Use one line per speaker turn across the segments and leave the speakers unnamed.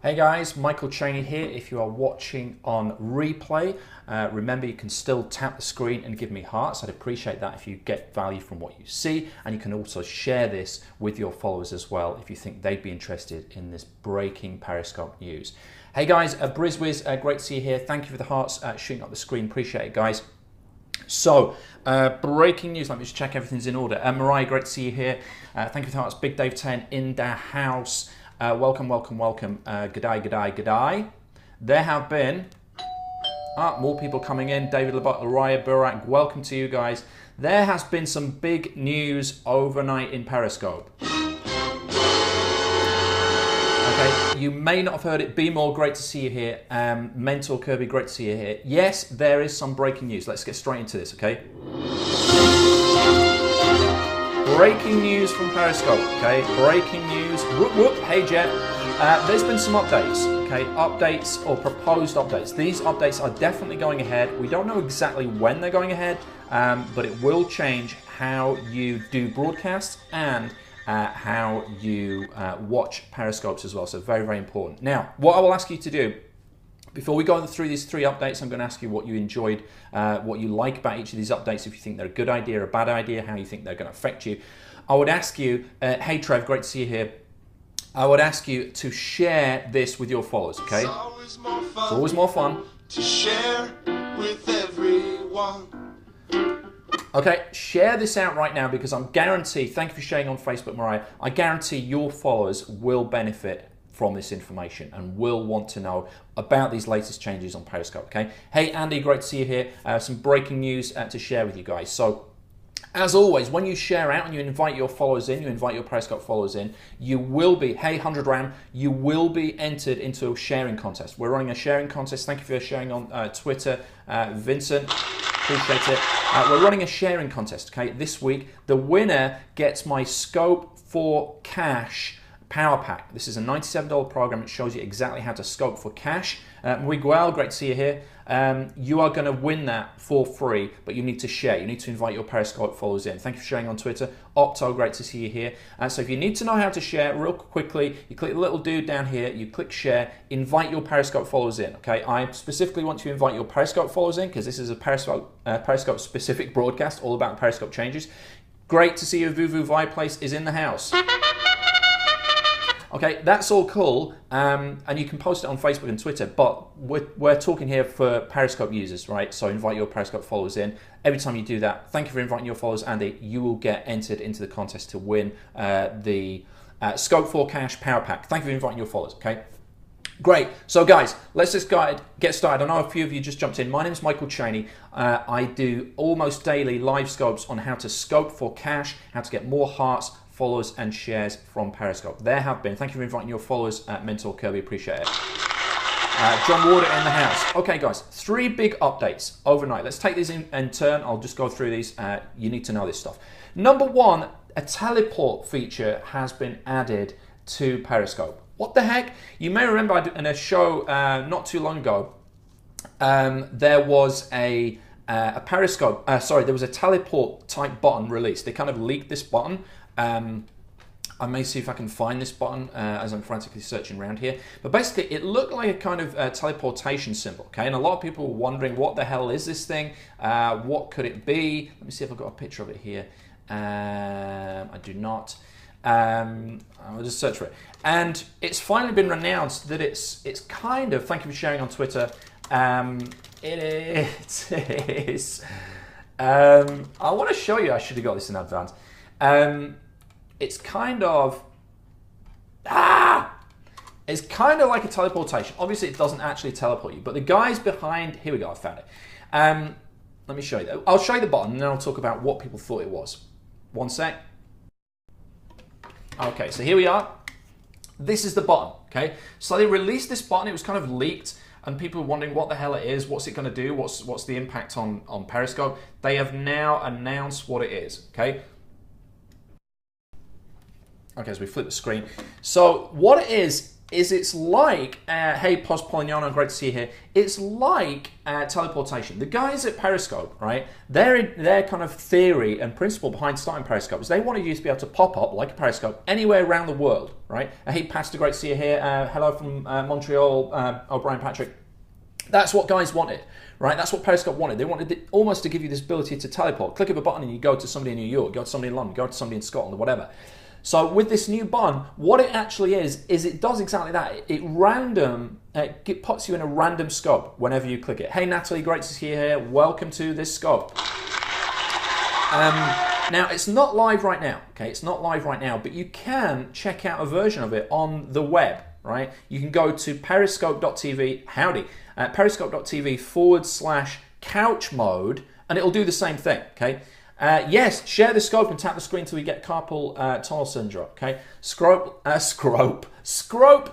Hey guys, Michael Cheney here. If you are watching on replay, remember you can still tap the screen and give me hearts. I'd appreciate that if you get value from what you see, and you can also share this with your followers as well if you think they'd be interested in this breaking Periscope news. Hey guys, BrizWiz, great to see you here. Thank you for the hearts shooting up the screen. Appreciate it, guys. So, breaking news. Let me just check everything's in order. Mariah, great to see you here. Thank you for the hearts. Big Dave 10 in the house. Welcome. G'day. There have been more people coming in. David Labat, Araya, Burak, welcome to you guys. There has been some big news overnight in Periscope. Okay, you may not have heard it. Be More, great to see you here. Mentor Kirby, great to see you here. Yes, there is some breaking news. Let's get straight into this, okay? Breaking news from Periscope, okay? Breaking news. Whoop, whoop. Hey, Jeff. There's been some updates, okay? Updates or proposed updates. These updates are definitely going ahead. We don't know exactly when they're going ahead, but it will change how you do broadcasts and how you watch Periscopes as well. So very, very important. Now, what I will ask you to do, before we go through these three updates, I'm going to ask you what you enjoyed, what you like about each of these updates, if you think they're a good idea or a bad idea, how you think they're going to affect you. I would ask you, hey Trev, great to see you here. I would ask you to share this with your followers, okay? It's always more fun
to share with everyone.
Okay, share this out right now because I'm guaranteed, thank you for sharing on Facebook, Mariah, I guarantee your followers will benefit from this information and will want to know about these latest changes on Periscope, okay? Hey Andy, great to see you here. Some breaking news to share with you guys. So, as always, when you share out and you invite your followers in, you invite your Periscope followers in, you will be, hey 100 Ram, you will be entered into a sharing contest. We're running a sharing contest. Thank you for sharing on Twitter, Vincent. Appreciate it. We're running a sharing contest, okay? This week, the winner gets my Scope for Cash Power Pack. This is a $97 program. It shows you exactly how to scope for cash. Miguel, great to see you here. You are going to win that for free, but you need to share. You need to invite your Periscope followers in. Thank you for sharing on Twitter. Opto, great to see you here. So if you need to know how to share real quickly, you click the little dude down here, you click share, invite your Periscope followers in. Okay, I specifically want to invite your Periscope followers in because this is a Periscope specific broadcast all about Periscope changes. Great to see you. Vuvu Viplace is in the house. Okay, that's all cool, and you can post it on Facebook and Twitter, but we're talking here for Periscope users, right? So invite your Periscope followers in. Every time you do that, thank you for inviting your followers, Andy. You will get entered into the contest to win the Scope 4 Cash Power Pack. Thank you for inviting your followers, okay? Great. So guys, let's just get started. I know a few of you just jumped in. My name is Michael Cheney. I do almost daily live scopes on how to scope for cash, how to get more hearts, followers and shares from Periscope. There have been. Thank you for inviting your followers, Mentor Kirby. Appreciate it. John Warder in the house. Okay, guys, three big updates overnight. Let's take these in turn. I'll just go through these. You need to know this stuff. Number one, a teleport feature has been added to Periscope. What the heck? You may remember in a show not too long ago, there was a Periscope. There was a teleport type button released. They kind of leaked this button. I may see if I can find this button as I'm frantically searching around here. But basically, it looked like a kind of teleportation symbol, okay? And a lot of people were wondering, what the hell is this thing? What could it be? Let me see if I've got a picture of it here. I do not. I'll just search for it. And it's finally been announced that it's kind of, thank you for sharing on Twitter, it is, I want to show you, I should have got this in advance. It's kind of, it's kind of like a teleportation. Obviously, it doesn't actually teleport you, but the guys behind, here we go, I found it. Let me show you. I'll show you the button, and then I'll talk about what people thought it was. One sec. Okay, so here we are. This is the button, okay? So they released this button, it was kind of leaked, and people were wondering what the hell it is, what's it gonna do, what's the impact on Periscope. They have now announced what it is, okay? Okay, so we flip the screen. So what it is is it's like, hey, Post Polignano, great to see you here. It's like teleportation. The guys at Periscope, right, their kind of theory and principle behind starting Periscope is they wanted you to be able to pop up like a Periscope anywhere around the world, right? Hey, Pastor, great to see you here. Hello from Montreal, O'Brien Patrick. That's what guys wanted, right? That's what Periscope wanted. They wanted almost to give you this ability to teleport. Click of a button and you go to somebody in New York, go to somebody in London, go to somebody in Scotland or whatever. So with this new button, what it actually is it does exactly that. It puts you in a random scope whenever you click it. Hey Natalie, great to see you here. Welcome to this scope. Now it's not live right now, okay? It's not live right now, but you can check out a version of it on the web, right? You can go to periscope.tv, periscope.tv/couch mode, and it'll do the same thing, okay? Yes, share the scope and tap the screen till you get carpal tunnel syndrome. Okay, scrope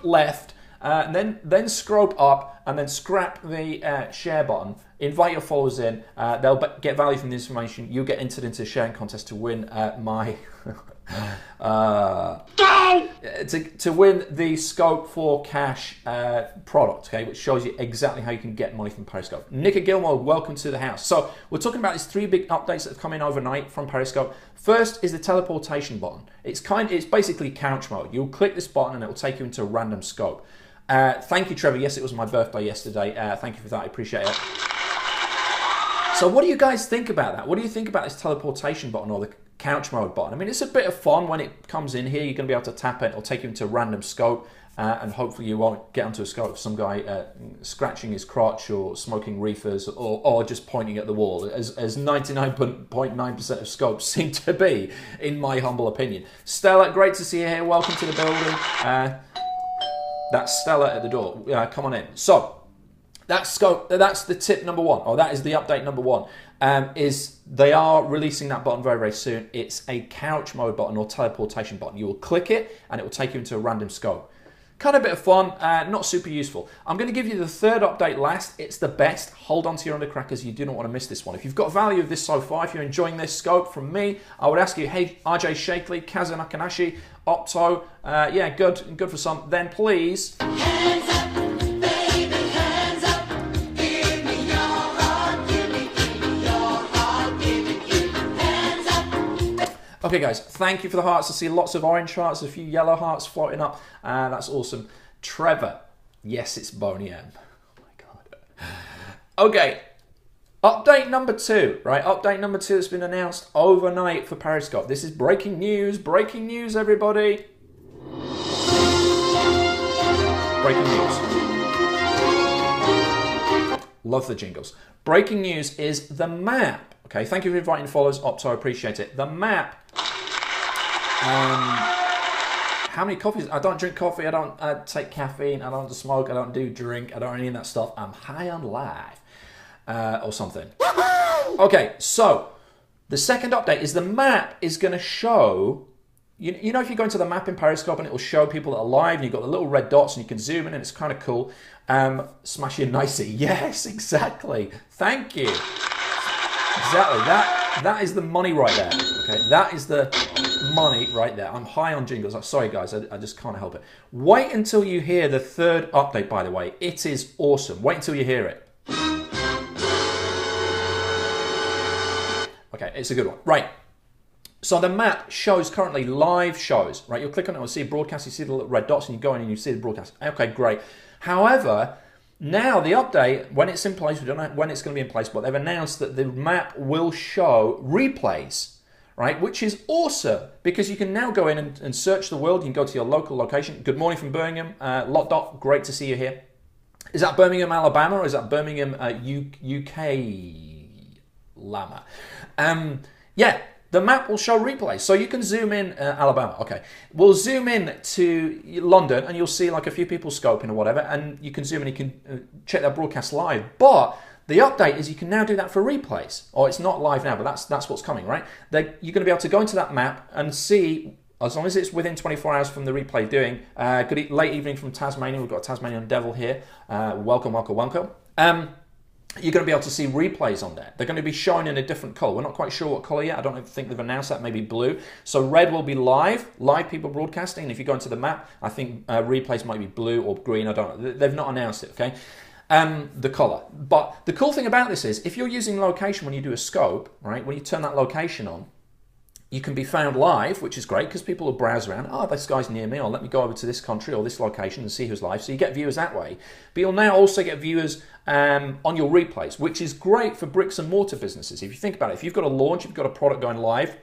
left, and then scrope up, and then scrap the share button. Invite your followers in. They'll get value from the information. You'll get entered into a sharing contest to win my to win the Scope for Cash product, okay, which shows you exactly how you can get money from Periscope. Nick Gilmore, welcome to the house. So we're talking about these 3 big updates that have come in overnight from Periscope. First is the teleportation button. It's basically couch mode. You'll click this button and it will take you into a random scope. Thank you, Trevor. Yes, it was my birthday yesterday. Thank you for that. I appreciate it. So what do you guys think about that? What do you think about this teleportation button or the couch mode button? I mean, it's a bit of fun when it comes in here. You're going to be able to tap it. It'll take you into a random scope, and hopefully you won't get onto a scope of some guy scratching his crotch or smoking reefers or just pointing at the wall, as 99.9% of scopes seem to be, in my humble opinion. Stella, great to see you here. Welcome to the building. That's Stella at the door. Come on in. So that's the tip number 1, or that is the update number 1. Is they are releasing that button very, very soon. It's a couch mode button or teleportation button. You will click it and it will take you into a random scope. Kind of a bit of fun, not super useful. I'm going to give you the 3rd update last. It's the best. Hold on to your undercrackers. You do not want to miss this one. If you've got value of this so far, if you're enjoying this scope from me, I would ask you, hey, RJ Shakely, Kaza Nakanashi, Opto, yeah, good for some, then please... Hands up, baby, hands up. Give me your heart, give me your heart, give me hands up. Okay, guys, thank you for the hearts. I see lots of orange hearts, a few yellow hearts floating up. That's awesome. Trevor, yes, it's Boney M. Oh my God. Okay, update number 2, right? Update number 2 has been announced overnight for Periscope. This is breaking news, everybody. Breaking news. Love the jingles. Breaking news is the map. Okay, thank you for inviting followers, Opto, I appreciate it. The map. How many coffees? I don't drink coffee, I don't take caffeine, I don't smoke, I don't do drink, I don't do any of that stuff. I'm high on life. Or something. Okay, so the second update is the map is going to show, you know, if you go into the map in Periscope and it will show people that are live and you've got the little red dots and you can zoom in and it's kind of cool. Smash your nicey. Yes, exactly. Thank you. Exactly. That is the money right there. Okay, that is the money right there. I'm high on jingles. Sorry guys, I just can't help it. Wait until you hear the 3rd update, by the way. It is awesome. Wait until you hear it. Okay, it's a good one. Right. So the map shows currently live shows, right? You'll click on it, you'll see a broadcast, you see the little red dots, and you go in and you see the broadcast. Okay, great. However, now the update, when it's in place, we don't know when it's going to be in place, but they've announced that the map will show replays, right? Which is awesome, because you can now go in and search the world. You can go to your local location. Good morning from Birmingham. Lot Dot, great to see you here. Is that Birmingham, Alabama, or is that Birmingham, UK? Lama. Yeah, the map will show replays. So you can zoom in Alabama. Okay, we'll zoom in to London and you'll see like a few people scoping or whatever, and you can zoom in, you can check that broadcast live. But the update is you can now do that for replays. Or it's not live now, but that's what's coming, right? You're going to be able to go into that map and see, as long as it's within 24 hours from the replay doing. Late evening from Tasmania. We've got a Tasmanian devil here. Welcome, welcome, welcome. you're going to be able to see replays on there. They're going to be shown in a different color. We're not quite sure what color yet. I don't think they've announced that. Maybe blue. So red will be live people broadcasting. And if you go into the map, I think replays might be blue or green. I don't know. They've not announced it, okay? The color. But the cool thing about this is, if you're using location when you do a scope, right, when you turn that location on, you can be found live, which is great because people will browse around. Oh, this guy's near me, or let me go over to this country or this location and see who's live. So you get viewers that way. But you'll now also get viewers on your replays, which is great for bricks and mortar businesses. If you think about it, if you've got a launch, you've got a product going live,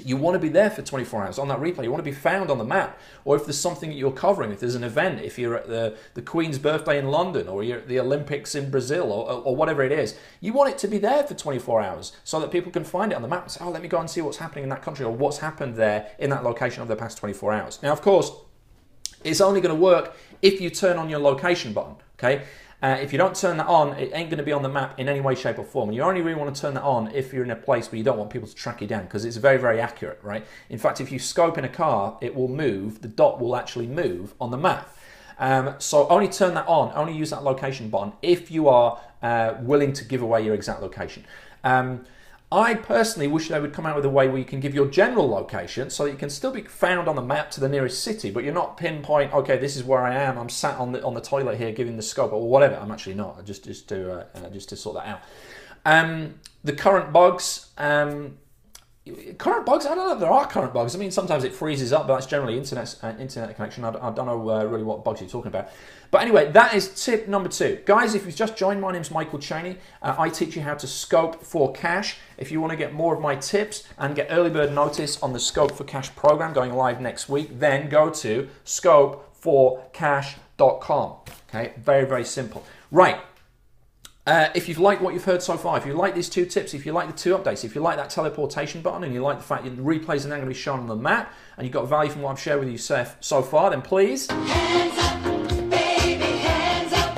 you want to be there for 24 hours on that replay. You want to be found on the map. Or if there's something that you're covering, if there's an event, if you're at the Queen's birthday in London, or you're at the Olympics in Brazil, or whatever it is, you want it to be there for 24 hours so that people can find it on the map and say, oh, let me go and see what's happening in that country or what's happened there in that location over the past 24 hours. Now, of course, it's only going to work if you turn on your location button, okay? If you don't turn that on, it ain't going to be on the map in any way, shape, or form. And you only really want to turn that on if you're in a place where you don't want people to track you down, because it's very, very accurate, right? In fact, if you scope in a car, it will move. The dot will actually move on the map. So only turn that on, only use that location button if you are willing to give away your exact location. I personally wish they would come out with a way where you can give your general location so that you can still be found on the map to the nearest city, but you're not pinpoint, okay, this is where I am, I'm sat on the toilet here giving the scope, or whatever. I'm actually not, just to sort that out. The current bugs, I don't know if there are current bugs. I mean, sometimes it freezes up, but that's generally internet connection. I don't know really what bugs you're talking about. But anyway, that is tip number 2. Guys, if you've just joined, my name's Michael Cheney. I teach you how to scope for cash. If you want to get more of my tips and get early bird notice on the Scope for Cash program going live next week, then go to scopeforcash.com. Okay, very, very simple. Right. If you've liked what you've heard so far, if you like these 2 tips, if you like the 2 updates, if you like that teleportation button, and you like the fact that the replays are now going to be shown on the map, and you got value from what I've shared with you so far, then please... Hands up, baby, hands up.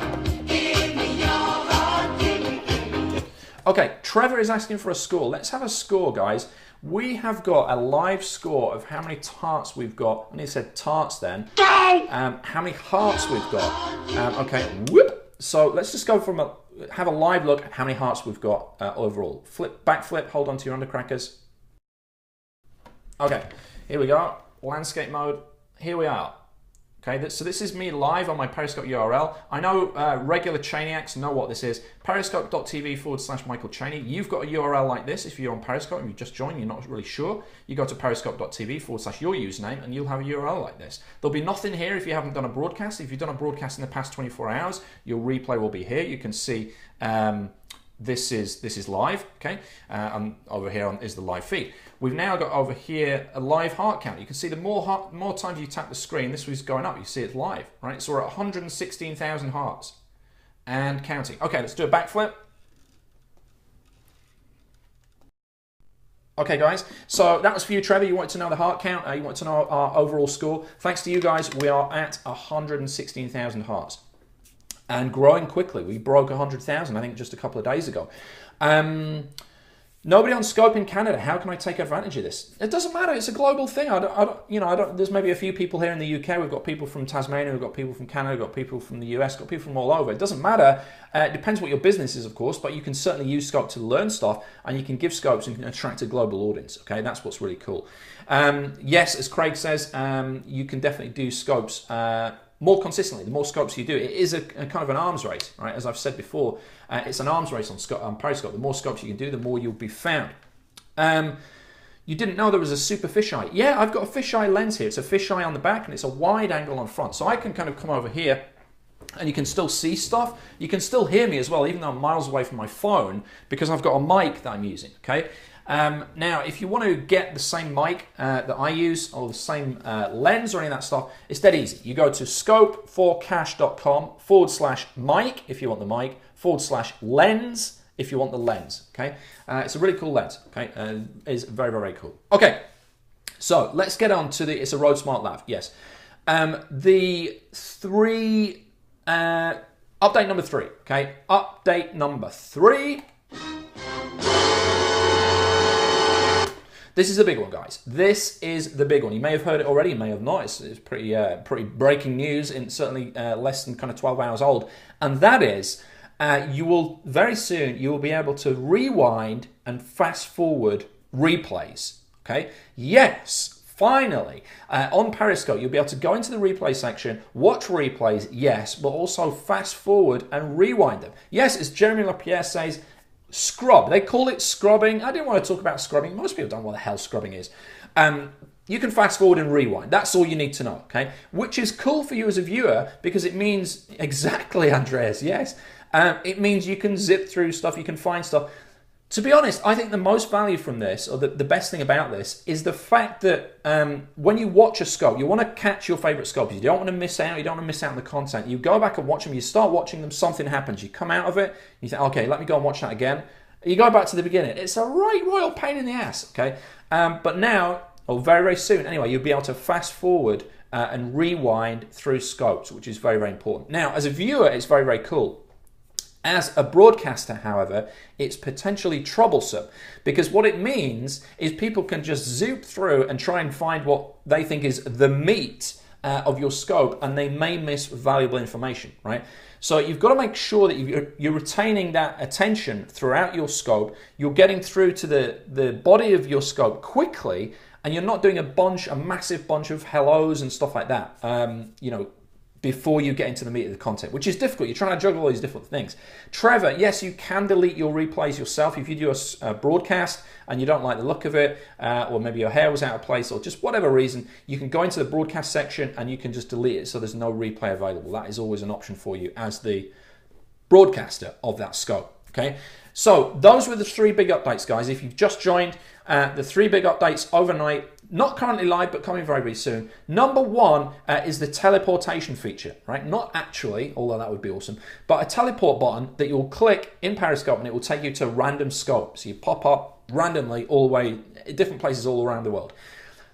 Give me your heart, give me. Okay, Trevor is asking for a score. Let's have a score, guys. We have got a live score of how many tarts we've got. I need to say tarts then. How many hearts we've got. Okay, whoop. So let's just go from have a live look at how many hearts we've got overall. Backflip, hold on to your undercrackers. Okay, here we go. Landscape mode. Here we are. Okay, so this is me live on my Periscope URL. I know regular Cheniacs know what this is. Periscope.tv/Michael Cheney. You've got a URL like this if you're on Periscope and you've just joined, you're not really sure. You go to periscope.tv/your username and you'll have a URL like this. There'll be nothing here if you haven't done a broadcast. If you've done a broadcast in the past 24 hours, your replay will be here. You can see this is live, okay? And over here is the live feed. We've now got over here a live heart count. You can see the more times you tap the screen, this was going up. You see it's live, right? So we're at 116,000 hearts and counting. Okay, let's do a backflip. Okay, guys, so that was for you, Trevor. You wanted to know the heart count. You wanted to know our overall score. Thanks to you guys, we are at 116,000 hearts. And growing quickly. We broke 100,000, I think, just a couple of days ago. Nobody on Scope in Canada. How can I take advantage of this? It doesn't matter. It's a global thing. There's maybe a few people here in the UK. We've got people from Tasmania. We've got people from Canada. We've got people from the US. We've got people from all over. It doesn't matter. It depends what your business is, of course, but you can certainly use Scope to learn stuff, and you can give Scopes and attract a global audience. Okay, that's what's really cool. Yes, as Craig says, you can definitely do Scopes more consistently. The more Scopes you do, it is a kind of an arms race, right? As I've said before, it's an arms race on Periscope. The more Scopes you can do, the more you'll be found. You didn't know there was a super fisheye. Yeah, I've got a fisheye lens here. It's a fisheye on the back and it's a wide angle on front. So I can kind of come over here and you can still see stuff. You can still hear me as well, even though I'm miles away from my phone, because I've got a mic that I'm using, okay? Now, if you want to get the same mic that I use, or the same lens or any of that stuff, it's dead easy. You go to scopeforcash.com/mic if you want the mic, /lens if you want the lens, okay? It's a really cool lens, okay? It's very, very cool. Okay, so let's get on to it's a Rode Smart Lav, yes. Update number 3, okay? Update number 3. This is a big one, guys. This is the big one. You may have heard it already, you may have not. It's pretty breaking news, and certainly less than kind of 12 hours old. And that is you will very soon, you will be able to rewind and fast forward replays. Okay? Yes, finally, on Periscope, you'll be able to go into the replay section, watch replays, yes, but also fast forward and rewind them. Yes, as Jeremy Lapierre says, scrub. They call it scrubbing. I didn't want to talk about scrubbing. Most people don't know what the hell scrubbing is. You can fast forward and rewind. That's all you need to know, okay? Which is cool for you as a viewer because it means, exactly, Andreas, yes. It means you can zip through stuff, you can find stuff. To be honest, I think the most value from this, or the best thing about this, is the fact that when you watch a scope, you want to catch your favorite scopes. You don't want to miss out. You don't want to miss out on the content. You go back and watch them. You start watching them. Something happens. You come out of it. You think, okay, let me go and watch that again. You go back to the beginning. It's a right royal pain in the ass, okay? But now, or very, very soon, anyway, you'll be able to fast forward and rewind through scopes, which is very, very important. Now, as a viewer, it's very, very cool. As a broadcaster, however, it's potentially troublesome because what it means is people can just zoom through and try and find what they think is the meat of your scope, and they may miss valuable information, right? So you've got to make sure that you're retaining that attention throughout your scope. You're getting through to the body of your scope quickly, and you're not doing a massive bunch of hellos and stuff like that. Before you get into the meat of the content, which is difficult. You're trying to juggle all these different things. Trevor, yes, you can delete your replays yourself. If you do a broadcast and you don't like the look of it, or maybe your hair was out of place, or just whatever reason, you can go into the broadcast section and you can just delete it so there's no replay available. That is always an option for you as the broadcaster of that scope. Okay, so those were the 3 big updates, guys. If you've just joined, the 3 big updates overnight, not currently live, but coming very, very soon. Number 1 is the teleportation feature, right? Not actually, although that would be awesome, but a teleport button that you'll click in Periscope and it will take you to random scopes. So you pop up randomly all the way, different places all around the world.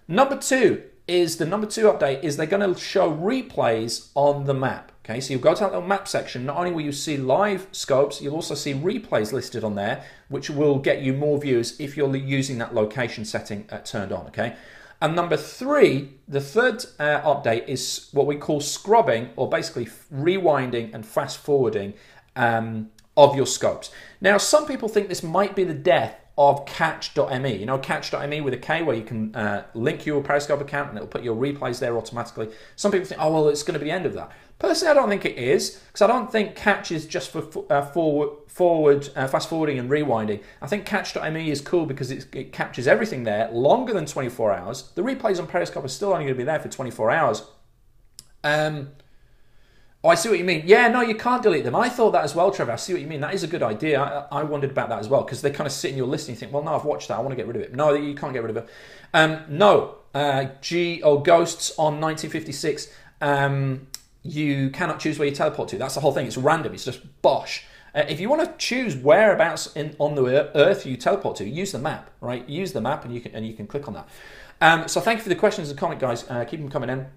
Number 2 is, the number 2 update is they're going to show replays on the map. Okay, so you'll go to that little map section. Not only will you see live scopes, you'll also see replays listed on there, which will get you more views if you're using that location setting turned on, okay? And number 3, the third update is what we call scrubbing, or basically rewinding and fast forwarding of your scopes. Now, some people think this might be the death of catch.me. You know, catch.me with a K, where you can link your Periscope account and it'll put your replays there automatically. Some people think, oh, well, it's going to be the end of that. Personally, I don't think it is, because I don't think catch is just for fast forwarding and rewinding. I think catch.me is cool because it captures everything there longer than 24 hours. The replays on Periscope are still only going to be there for 24 hours. Oh, I see what you mean. Yeah, no, you can't delete them. I thought that as well, Trevor. I see what you mean. That is a good idea. I wondered about that as well, because they kind of sit in your list and you think, well, no, I've watched that. I want to get rid of it. No, you can't get rid of it. No, Ghosts on 1956. You cannot choose where you teleport to. That's the whole thing. It's random. It's just bosh. If you want to choose whereabouts on the Earth you teleport to, use the map, right? Use the map, and you can click on that. So thank you for the questions and comment, guys. Keep them coming in.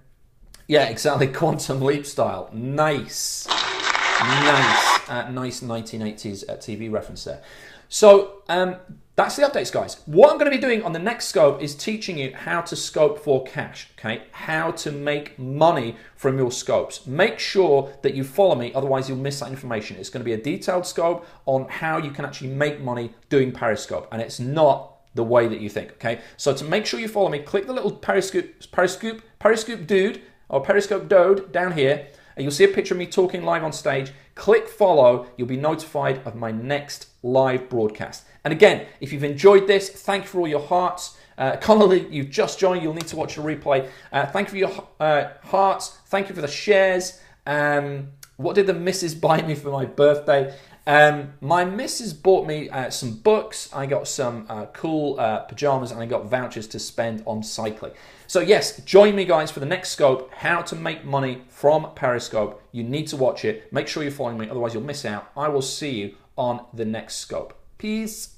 Yeah, exactly. Quantum Leap style. Nice. Nice 1980s TV reference there. So that's the updates, guys. What I'm going to be doing on the next scope is teaching you how to scope for cash, okay? How to make money from your scopes. Make sure that you follow me, otherwise you'll miss that information. It's going to be a detailed scope on how you can actually make money doing Periscope, and it's not the way that you think, okay? So to make sure you follow me, click the little Periscope dude, or Periscope Dode down here, and you'll see a picture of me talking live on stage. Click follow, you'll be notified of my next live broadcast. And again, if you've enjoyed this, thank you for all your hearts. Connolly, you've just joined, you'll need to watch the replay. Thank you for your hearts, thank you for the shares. What did the missus buy me for my birthday? My missus bought me some books, I got some cool pajamas, and I got vouchers to spend on cycling. So yes, join me, guys, for the next scope, how to make money from Periscope. You need to watch it. Make sure you're following me, otherwise you'll miss out. I will see you on the next scope. Peace.